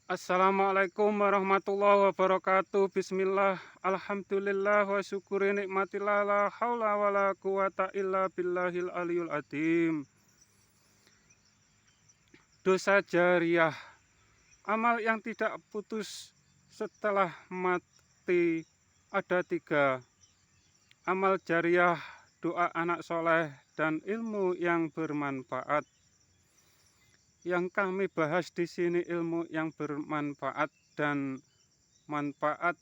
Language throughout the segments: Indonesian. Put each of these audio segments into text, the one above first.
Assalamualaikum warahmatullahi wabarakatuh. Bismillah, alhamdulillah wa syukuri nikmatillah la haula wa la quwata illa billahil aliyul adim. Dosa jariah, amal yang tidak putus setelah mati ada tiga. Amal jariah, doa anak soleh, dan ilmu yang bermanfaat. Yang kami bahas di sini ilmu yang bermanfaat dan manfaat,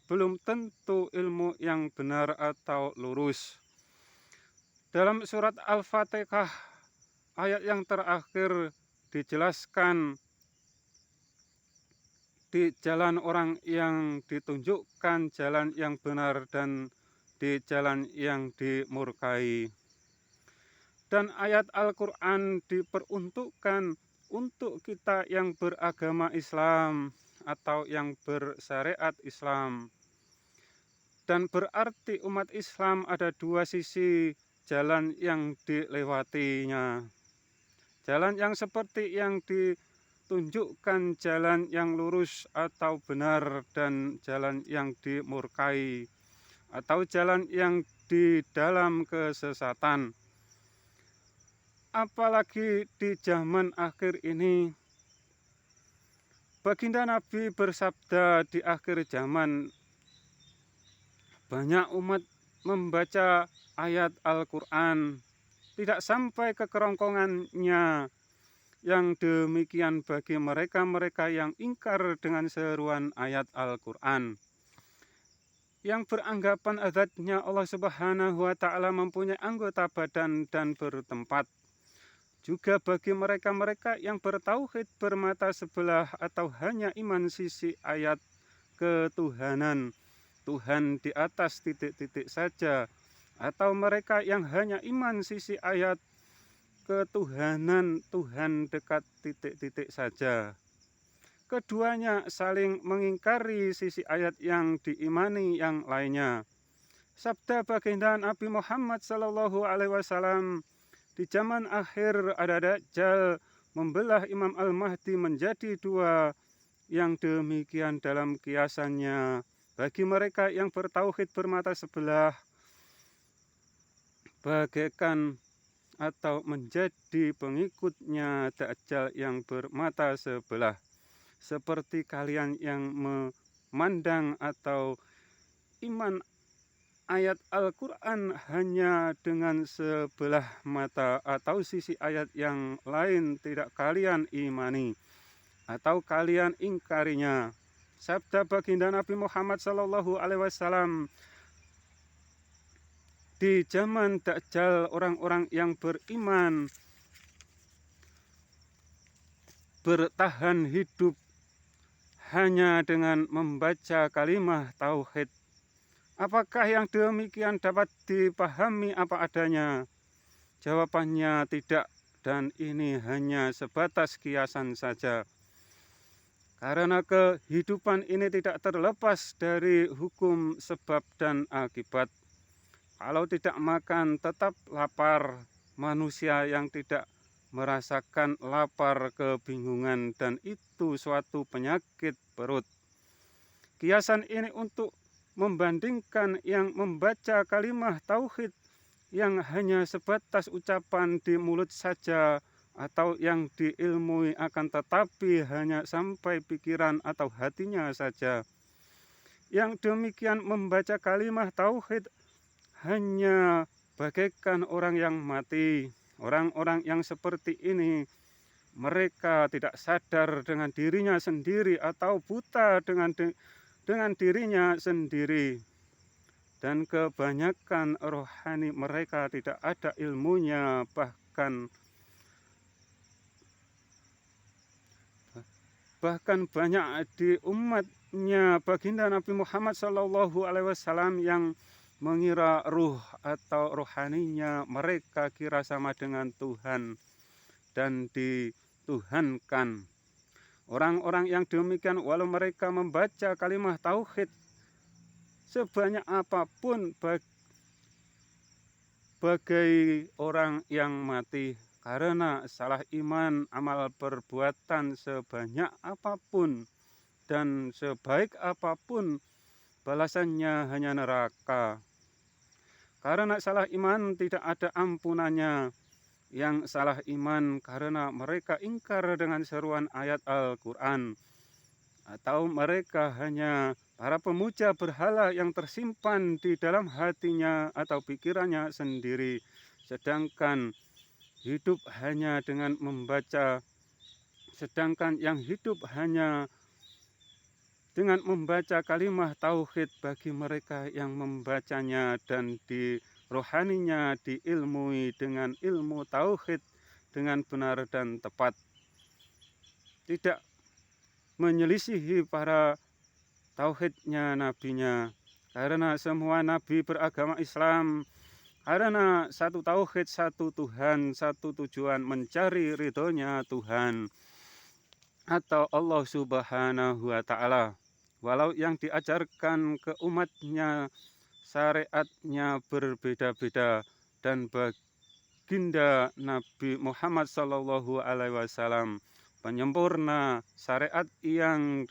belum tentu ilmu yang benar atau lurus. Dalam surat Al-Fatihah ayat yang terakhir dijelaskan di jalan orang yang ditunjukkan jalan yang benar dan di jalan yang dimurkai. Dan ayat Al-Quran diperuntukkan untuk kita yang beragama Islam atau yang bersyariat Islam. Dan berarti umat Islam ada dua sisi jalan yang dilewatinya. Jalan yang seperti yang ditunjukkan jalan yang lurus atau benar, dan jalan yang dimurkai atau jalan yang di dalam kesesatan. Apalagi di zaman akhir ini, baginda Nabi bersabda di akhir zaman, banyak umat membaca ayat Al-Quran, tidak sampai ke kerongkongannya. Yang demikian bagi mereka-mereka yang ingkar dengan seruan ayat Al-Quran, yang beranggapan azatnya Allah Subhanahu wa Ta'ala mempunyai anggota badan dan bertempat. Juga bagi mereka-mereka yang bertauhid bermata sebelah atau hanya iman sisi ayat ketuhanan, Tuhan di atas titik-titik saja, atau mereka yang hanya iman sisi ayat ketuhanan, Tuhan dekat titik-titik saja. Keduanya saling mengingkari sisi ayat yang diimani yang lainnya. Sabda baginda Nabi Muhammad SAW, di zaman akhir ada Dajjal membelah Imam Al-Mahdi menjadi dua. Yang demikian dalam kiasannya bagi mereka yang bertauhid bermata sebelah, bagaikan atau menjadi pengikutnya Dajjal yang bermata sebelah, seperti kalian yang memandang atau iman ayat Al-Quran hanya dengan sebelah mata, atau sisi ayat yang lain tidak kalian imani atau kalian ingkarinya. Sabda baginda Nabi Muhammad SAW, di zaman Dajjal orang-orang yang beriman bertahan hidup hanya dengan membaca kalimah tauhid. Apakah yang demikian dapat dipahami apa adanya? Jawabannya tidak, dan ini hanya sebatas kiasan saja. Karena kehidupan ini tidak terlepas dari hukum sebab dan akibat. Kalau tidak makan tetap lapar. Manusia yang tidak merasakan lapar kebingungan, dan itu suatu penyakit perut. Kiasan ini untuk membandingkan yang membaca kalimah tauhid yang hanya sebatas ucapan di mulut saja, atau yang diilmui akan tetapi hanya sampai pikiran atau hatinya saja. Yang demikian membaca kalimah tauhid hanya bagaikan orang yang mati. Orang-orang yang seperti ini, mereka tidak sadar dengan dirinya sendiri atau buta dengan dirinya sendiri, dan kebanyakan rohani mereka tidak ada ilmunya. Bahkan banyak di umatnya baginda Nabi Muhammad SAW yang mengira ruh atau rohaninya mereka kira sama dengan Tuhan dan dituhankan. Orang-orang yang demikian, walau mereka membaca kalimah tauhid sebanyak apapun bagai orang yang mati, karena salah iman, amal perbuatan sebanyak apapun dan sebaik apapun balasannya hanya neraka. Karena salah iman tidak ada ampunannya. Yang salah iman karena mereka ingkar dengan seruan ayat Al-Quran. Atau mereka hanya para pemuja berhala yang tersimpan di dalam hatinya atau pikirannya sendiri. Sedangkan yang hidup hanya dengan membaca kalimah tauhid bagi mereka yang membacanya dan di rohaninya diilmui dengan ilmu tauhid dengan benar dan tepat. Tidak menyelisihi para tauhidnya nabinya. Karena semua nabi beragama Islam karena satu tauhid, satu Tuhan, satu tujuan mencari ridhonya Tuhan atau Allah Subhanahu wa Ta'ala. Walau yang diajarkan ke umatnya syariatnya berbeda-beda dan baginda Nabi Muhammad SAW penyempurna syariat yang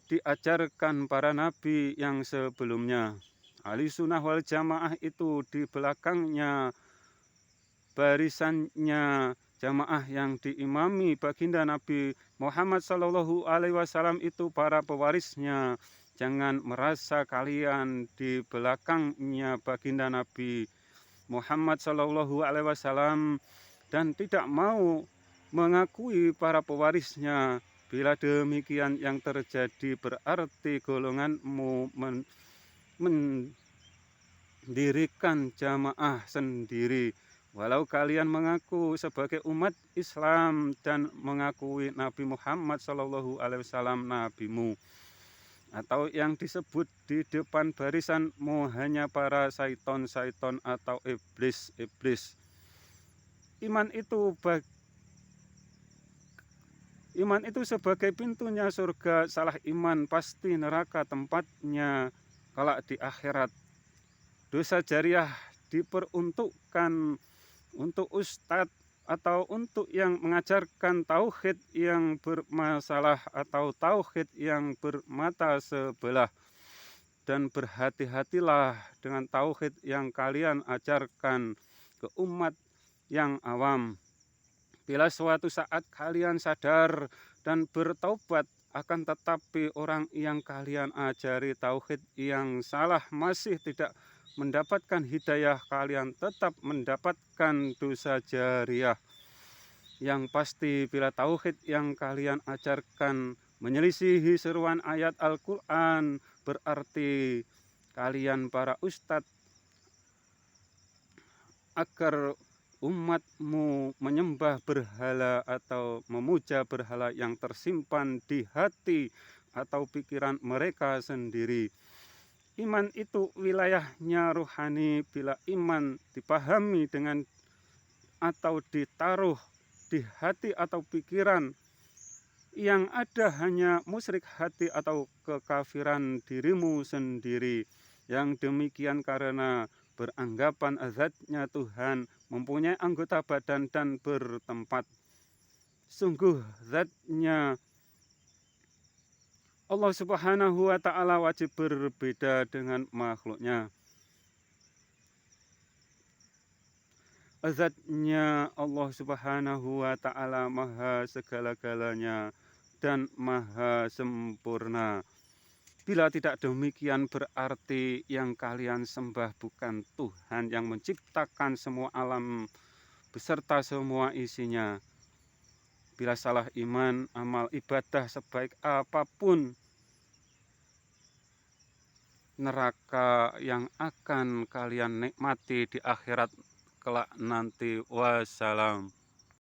diajarkan para nabi yang sebelumnya. Ahli sunnah wal jamaah itu di belakangnya barisannya jamaah yang diimami baginda Nabi Muhammad SAW itu para pewarisnya. Jangan merasa kalian di belakangnya baginda Nabi Muhammad SAW dan tidak mau mengakui para pewarisnya. Bila demikian yang terjadi berarti golonganmu mendirikan jamaah sendiri. Walau kalian mengaku sebagai umat Islam dan mengakui Nabi Muhammad SAW nabimu, atau yang disebut di depan barisanmu hanya para syaiton atau iblis. Iman itu sebagai pintunya surga. Salah iman pasti neraka tempatnya kelak di akhirat. Dosa jariah diperuntukkan untuk ustadz atau untuk yang mengajarkan tauhid yang bermasalah atau tauhid yang bermata sebelah. Dan berhati-hatilah dengan tauhid yang kalian ajarkan ke umat yang awam. Bila suatu saat kalian sadar dan bertaubat, akan tetapi orang yang kalian ajari tauhid yang salah masih tidak mendapatkan hidayah, kalian tetap mendapatkan dosa jariah. Yang pasti bila tauhid yang kalian ajarkan menyelisihi seruan ayat Al-Quran, berarti kalian para ustadz agar umatmu menyembah berhala atau memuja berhala yang tersimpan di hati atau pikiran mereka sendiri. Iman itu wilayahnya rohani. Bila iman dipahami dengan atau ditaruh di hati atau pikiran, yang ada hanya musyrik hati atau kekafiran dirimu sendiri. Yang demikian karena beranggapan zatnya Tuhan mempunyai anggota badan dan bertempat. Sungguh zatnya Allah Subhanahu wa Ta'ala wajib berbeda dengan makhluknya. Zatnya Allah Subhanahu wa Ta'ala maha segala-galanya dan maha sempurna. Bila tidak demikian berarti yang kalian sembah bukan Tuhan yang menciptakan semua alam beserta semua isinya. Bila salah iman, amal ibadah sebaik apapun, neraka yang akan kalian nikmati di akhirat kelak nanti. Wassalam.